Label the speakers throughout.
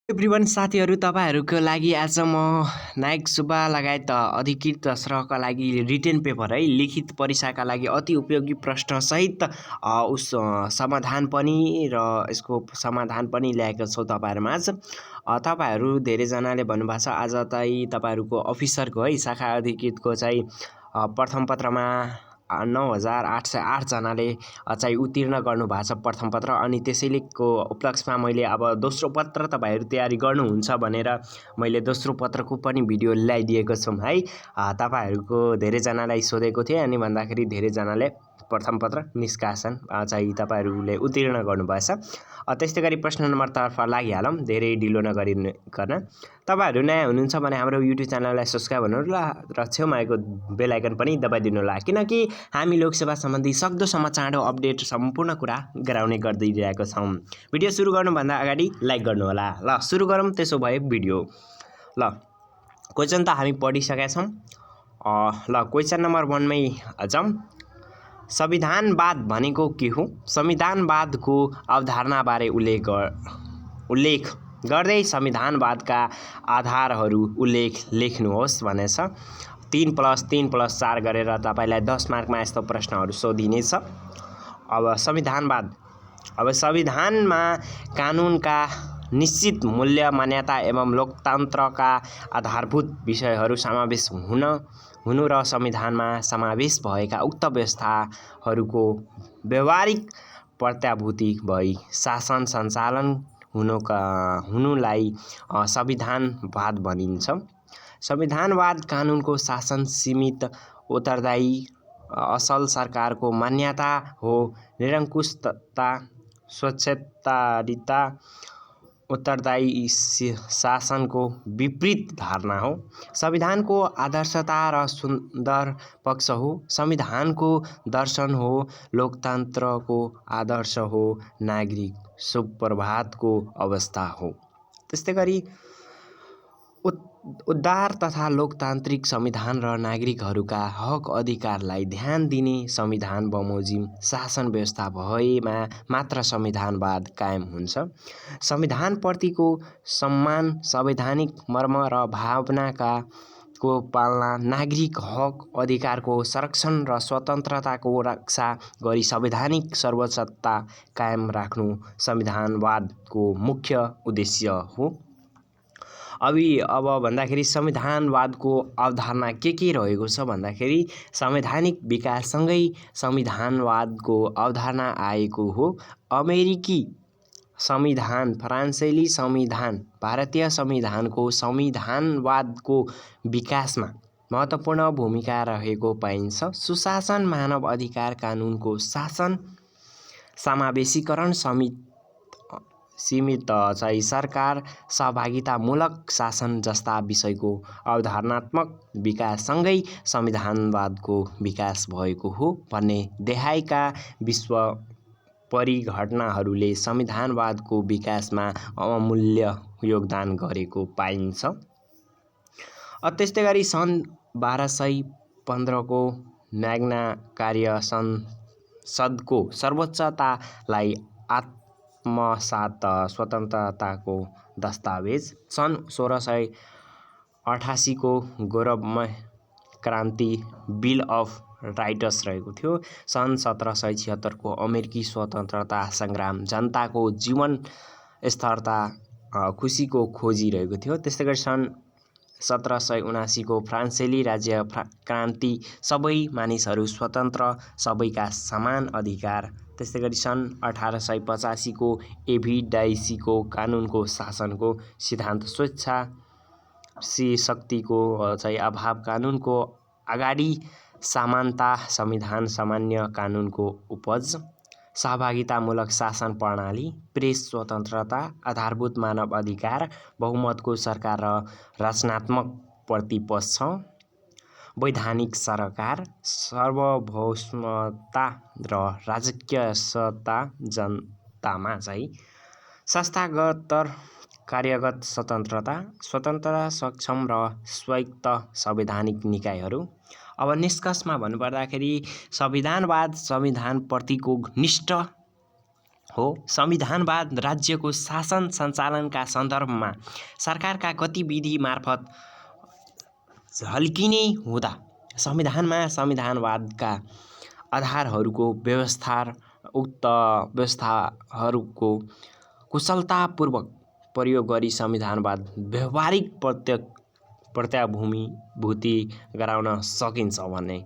Speaker 1: Everyone साथीहरू तपाईहरूको लागि आज म नायक सुब्बा लगायत अधिकृत सरहका लागि रिटेन पेपर है लिखित परीक्षाका लागि अति उपयोगी प्रश्न सहित समाधान पनि र यसको समाधान पनि ल्याएको छौँ तपाईहरुमाझ। तपाईहरु धेरैजनाले भन्नुभएको छ आज चाहिँ तपाईहरुको अफिसरको है शाखा अधिकृतको चाहिँ प्रथम पत्रमा 9808 जनाले चाहिँ उत्तीर्ण गर्नुभएको छ प्रथम पत्र। अनि त्यसैलेको उपलक्ष्यमा मैले अब दोस्रो पत्र तपाईहरु तयारी गर्नुहुन्छ भनेर मैले दोस्रो पत्रको पनि भिडियो ल्याइदिएको छु है। तपाईहरुको धेरैजनालाई सोधेको थिएँ अनि भन्दाखेरि धेरैजनाले प्रथम पत्र निष्कासन चाहिँ तपाईहरुले उत्तीर्ण गर्नुभएछ। त्यस्तै गरी प्रश्न नम्बर तर्फ लागिहालौँ धेरै ढिलो नगरिकन। तपाईहरु नयाँ हुनुहुन्छ भने हाम्रो युट्युब च्यानललाई सब्स्क्राइब गर्नुहोला र छेउमा आएको बेल आइकन पनि दबाइदिनु होला, किनकि हामी लोकसेवा सम्बन्धी सक्दोसम्म चाँडो अपडेट सम्पूर्ण कुरा गराउने गर्दिरहेको छौँ। भिडियो सुरु गर्नुभन्दा अगाडि लाइक गर्नु होला। ल सुरु गरौँ त्यसो भए भिडियो। ल क्वेशन त हामी पढिसकेका छौँ। ल क्वेशन नम्बर 1 मै जाउँ। संविधानवाद भनेको के हो? संविधानवादको अवधारणाबारे उल्लेख गर्दै संविधानवादका आधारहरू लेख्नुहोस् भनेछ। 3+3+4 गरेर तपाईलाई 10 मार्कमा यस्तो प्रश्नहरू सोधिनेछ। अब संविधानमा कानुनका निश्चित मूल्य, मान्यता एवं लोकतन्त्रका आधारभूत विषयहरू समावेश हुनु र संविधानमा समावेश भएका उक्त व्यवस्थाहरूको व्यावहारिक प्रत्याभूति भई शासन सञ्चालन हुनुलाई संविधानवाद भनिन्छ। संविधानवाद कानुनको शासन, सीमित उत्तरदायी असल सरकारको मान्यता हो। निरङ्कुशता, स्वच्छतारिता उत्तरदायी शासनको विपरीत धारणा हो। संविधानको आदर्शता र सुन्दर पक्ष हो। संविधानको दर्शन हो। लोकतन्त्रको आदर्श हो। नागरिक सुप्रभातको अवस्था हो। त्यस्तै गरी उदार तथा लोकतान्त्रिक संविधान र नागरिकहरूका हक अधिकारलाई ध्यान दिने संविधान बमोजिम शासन व्यवस्था भएमा मात्र संविधानवाद कायम हुन्छ। संविधानप्रतिको सम्मान, संवैधानिक मर्म र भावनाको पालना, नागरिक हक अधिकारको संरक्षण र स्वतन्त्रताको रक्षा गरी संवैधानिक सर्वोच्चता कायम राख्नु संविधानवादको मुख्य उद्देश्य हो। अब भन्दाखेरि संविधानवादको अवधारणा के रहेको छ भन्दाखेरि संवैधानिक विकाससँगै संविधानवादको अवधारणा आएको हो। अमेरिकी संविधान, फ्रान्सेली संविधान, भारतीय संविधानको संविधानवादको विकासमा महत्त्वपूर्ण भूमिका रहेको पाइन्छ। सुशासन, मानव अधिकार, कानुनको शासन, समावेशीकरण, सीमित चाहिँ सरकार, सहभागितामूलक शासन जस्ता विषयको अवधारणात्मक विकाससँगै संविधानवादको विकास भएको हो भन्ने देखाएका विश्व परिघटनाहरूले संविधानवादको विकासमा अमूल्य योगदान गरेको पाइन्छ। त्यस्तै गरी सन् 1215 को म्याग्ना कार्टा संसदको सर्वोच्चतालाई आत्मसात स्वतन्त्रताको दस्तावेज, सन् 1688 को गौरवमय क्रान्ति बिल अफ राइट्स रहेको थियो। सन् 1776 को अमेरिकी स्वतन्त्रता सङ्ग्राम, जनताको जीवन स्थिरता, खुसीको खोजी रहेको थियो। त्यस्तै गरी सन् 1779 को फ्रान्सेली राज्य क्रान्ति, सबै मानिसहरू स्वतन्त्र, सबैका समान अधिकार। त्यस्तै गरी सन् 1885 को एभिडाइसीको कानुनको शासनको सिद्धान्त, शक्तिको चाहिँ अभाव, कानुनको अगाडि समानता, संविधान सामान्य कानुनको उपज, सहभागितामूलक शासन प्रणाली, प्रेस स्वतन्त्रता, आधारभूत मानव अधिकार, बहुमतको सरकार र रचनात्मक प्रतिपक्ष, वैधानिक सरकार, सार्वभौमता र राजकीयता, जनतामा चाहिँ संस्थागत कार्यगत स्वतन्त्रता, स्वतन्त्र, सक्षम र स्वायत्त संवैधानिक निकायहरू। अब निष्कर्षमा भन्नुपर्दाखेरि संविधानवाद संविधानप्रतिको निष्ठ हो। संविधानवाद राज्यको शासन सञ्चालनका सन्दर्भमा सरकारका गतिविधि मार्फत झल्किने हुँदा संविधानमा संविधानवादका आधारहरूको व्यवस्था उक्त व्यवस्थाहरूको कुशलतापूर्वक प्रयोग गरी संविधानवाद व्यवहारिक प्रत्याभूति गराउन सकिन्छ भन्ने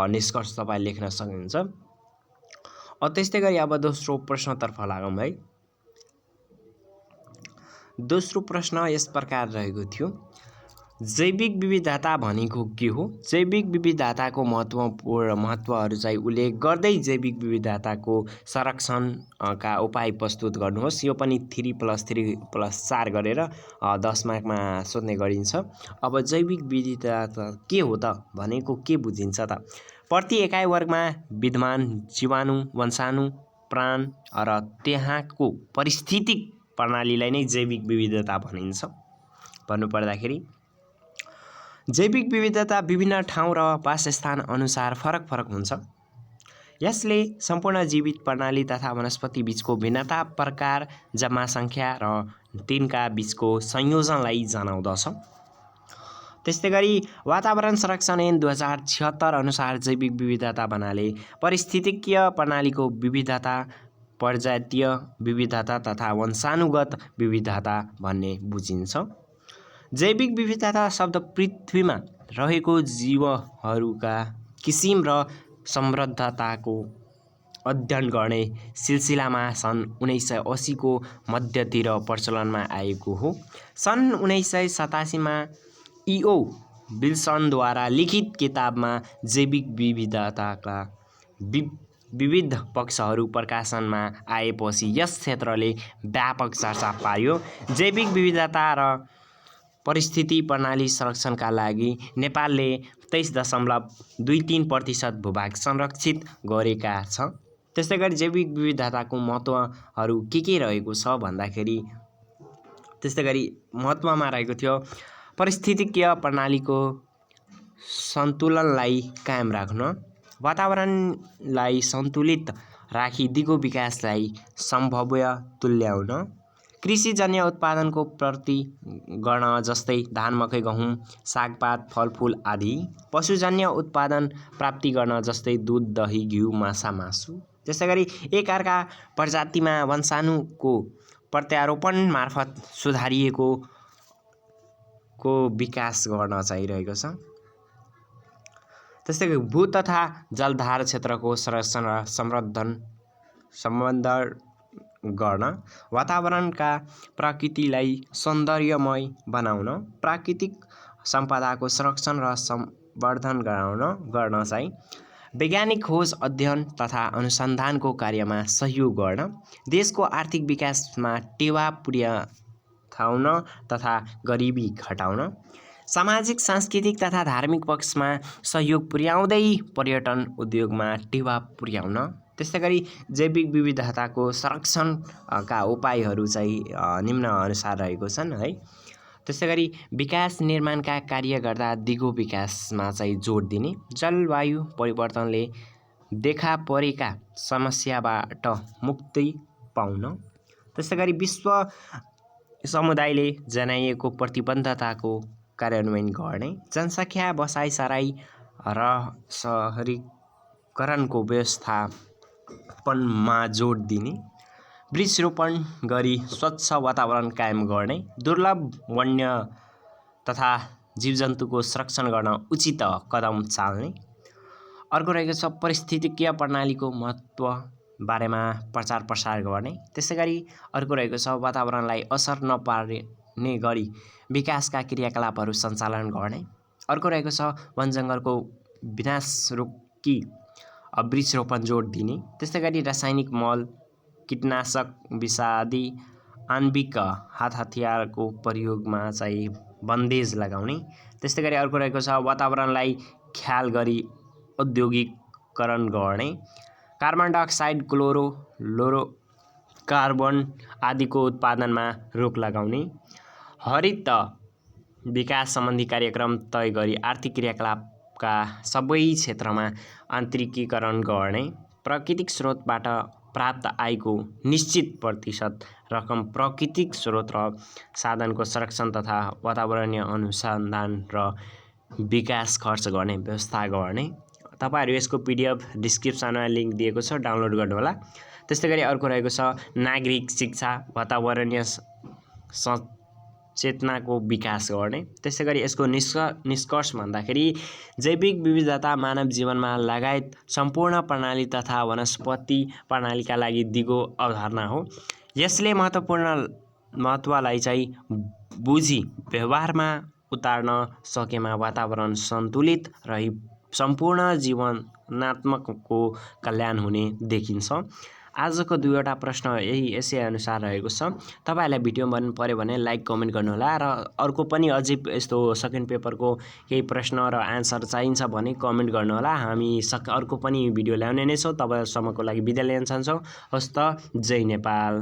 Speaker 1: निष्कर्ष तपाईँ लेख्न सक्नुहुन्छ। त्यस्तै गरी अब दोस्रो प्रश्नतर्फ लागौँ है। दोस्रो प्रश्न यस प्रकार रहेको थियो, जैविक विविधता भनेको के हो? जैविक विविधताको महत्त्वहरू चाहिँ उल्लेख गर्दै जैविक विविधताको संरक्षणका उपाय प्रस्तुत गर्नुहोस्। यो पनि 3+3+4 गरेर 10 मार्कमा सोध्ने गरिन्छ। अब जैविक विविधता के हो त भनेको के बुझिन्छ त? प्रति एकाइ वर्गमा विद्यमान जीवाणु, वंशाणु, प्राण र त्यहाँको पारिस्थितिक प्रणालीलाई नै जैविक विविधता भनिन्छ। भन्नुपर्दाखेरि जैविक विविधता विभिन्न ठाउँ र वासस्थान अनुसार फरक हुन्छ। यसले सम्पूर्ण जीवित प्रणाली तथा वनस्पति बीचको भिन्नता, प्रकार, जम्मा सङ्ख्या र तिनका बीचको संयोजनलाई जनाउँदछ। त्यस्तै गरी वातावरण संरक्षण ऐन 2076 अनुसार जैविक विविधता भन्नाले पारिस्थितिकीय प्रणालीको विविधता, प्रजातीय विविधता तथा वंशानुगत विविधता भन्ने बुझिन्छ। जैविक विविधता शब्द पृथ्वीमा रहेको जीवहरूका किसिम र समृद्धताको अध्ययन गर्ने सिलसिलामा सन् 1980 को मध्यतिर प्रचलनमा आएको हो। सन् 1987 मा E.O. विल्सनद्वारा लिखित किताबमा जैविक विविधताका विविध पक्षहरू प्रकाशनमा आएपछि यस क्षेत्रले व्यापक चर्चा पायो। जैविक विविधता र परिस्थिति प्रणाली संरक्षणका लागि नेपालले 23.23% भूभाग संरक्षित गरेका छ। त्यस्तै गरी जैविक विविधताको महत्त्वहरू के रहेको छ भन्दाखेरि त्यस्तै गरी महत्त्वमा रहेको थियो पारिस्थितिकीय प्रणालीको सन्तुलनलाई कायम राख्न, वातावरणलाई सन्तुलित राखी दिगो विकासलाई सम्भाव्य तुल्याउन, कृषिजन्य उत्पादनको प्रति गर्न जस्तै धान, मकै, गहुँ, सागपात, फलफुल आदि, पशुजन्य उत्पादन प्राप्ति गर्न जस्तै दूध, दही, घिउ, माछा, मासु। त्यसै गरी एक अर्का प्रजातिमा वंशाणुको प्रत्यारोपण मार्फत सुधारिएको विकास गर्न चाहिरहेको छ। त्यस्तै गरी भू तथा जलधार क्षेत्रको संरक्षण र सम्वर्धन गर्न, वातावरणका प्रकृतिलाई सौन्दर्यमय बनाउन, प्राकृतिक सम्पदाको संरक्षण र सम्वर्धन गर्न चाहिँ वैज्ञानिक खोज, अध्ययन तथा अनुसन्धानको कार्यमा सहयोग गर्न, देशको आर्थिक विकासमा टेवा पुर्याउन तथा गरिबी घटाउन, सामाजिक, सांस्कृतिक तथा धार्मिक पक्षमा सहयोग पुर्याउँदै पर्यटन उद्योगमा टेवा पुर्याउन। त्यस्तै गरी जैविक विविधताको संरक्षणका उपायहरू चाहिँ निम्न अनुसार रहेको छन् है। त्यस्तै गरी विकास निर्माणका कार्य गर्दा दिगो विकासमा चाहिँ जोड दिने, जलवायु परिवर्तनले देखा परेका समस्याबाट मुक्ति पाउन, त्यस्तै गरी विश्व समुदायले जनाइएको प्रतिबद्धताको कार्यान्वयन गर्ने, जनसङ्ख्या बसाइसराई र सहरीकरणको व्यवस्थापनमा जोड दिने, वृक्षरोपण गरी स्वच्छ वातावरण कायम गर्ने, दुर्लभ वन्य तथा जीवजन्तुको संरक्षण गर्न उचित कदम चाल्ने। अर्को रहेको छ पारिस्थितिकीय प्रणालीको महत्त्व बारेमा प्रचार प्रसार गर्ने। त्यसै गरी अर्को रहेको छ वातावरणलाई असर नपार्ने गरी विकासका क्रियाकलापहरू सञ्चालन गर्ने। अर्को रहेको छ वनजङ्गलको विनाश रोकी वृक्षरोपण जोड दिने। त्यस्तै गरी रासायनिक मल, कीटनाशक, विषादी, आणविक हतियारको प्रयोगमा चाहिँ बन्देज लगाउने। त्यस्तै गरी अर्को रहेको छ वातावरणलाई ख्याल गरी औद्योगिकरण गर्ने, कार्बन डाइअक्साइड, फ्लोरोकार्बन आदिको उत्पादनमा रोक लगाउने, हरित विकास सम्बन्धी कार्यक्रम तय गरी आर्थिक क्रियाकलापका सबै क्षेत्रमा आन्तरिकीकरण गर्ने, प्राकृतिक स्रोतबाट प्राप्त आयको निश्चित प्रतिशत रकम प्राकृतिक स्रोत र साधनको संरक्षण तथा वातावरणीय अनुसन्धान र विकास खर्च गर्ने व्यवस्था गर्ने। तपाईहरु यसको PDF डिस्क्रिप्सनमा लिंक दिएको छ, डाउनलोड गर्नुहोला। त्यस्तै गरी अर्को रहेको छ नागरिक शिक्षा, वातावरणीय सचेतनाको विकास गर्ने। त्यस्तै गरी यसको निष्कर्ष भन्दाखेरि जैविक विविधता मानव जीवनमा लगायत सम्पूर्ण प्रणाली तथा वनस्पति प्रणालीका लागि दिगो अवधारणा हो। यसले महत्त्वलाई चाहिँ बुझी व्यवहारमा उतार्न सकेमा वातावरण सन्तुलित रही सम्पूर्ण जीवनात्मकको कल्याण हुने देखिन्छ। आजको दुईवटा प्रश्न यसै अनुसार रहेको छ। तपाईहरुलाई भिडियो मन पर्यो भने लाइक कमेन्ट गर्नुहोला र अर्को पनि अझै यस्तो सेकेन्ड पेपरको केही प्रश्न र आन्सर चाहिन्छ भने कमेन्ट गर्नुहोला। हामी अर्को पनि भिडियो ल्याउने नै छौँ। तपाईहरुसम्मको लागि बिदा लिन चाहन्छौँ। हस्त जय नेपाल।